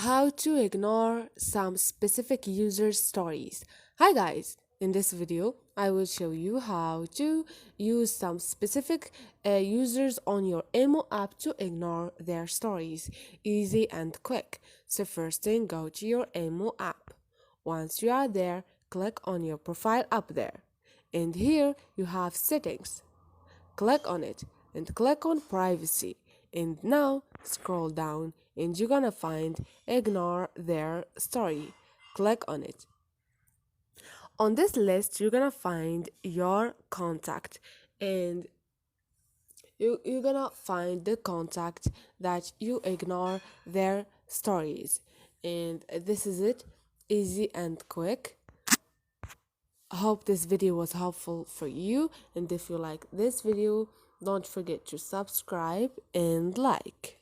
how to ignore some specific user stories. Hi guys, in this video I will show you how to use some specific users on your Imo app to ignore their stories. Easy and quick. So first thing, go to your Imo app. Once you are there, click on your profile up there. And here you have settings. Click on it and click on privacy, and now scroll down and you're gonna find ignore their story. Click on it. On this list you're gonna find your contact, and you're gonna find the contact that you ignore their stories. And this is it, easy and quick. I hope this video was helpful for you, and if you like this video, don't forget to subscribe and like.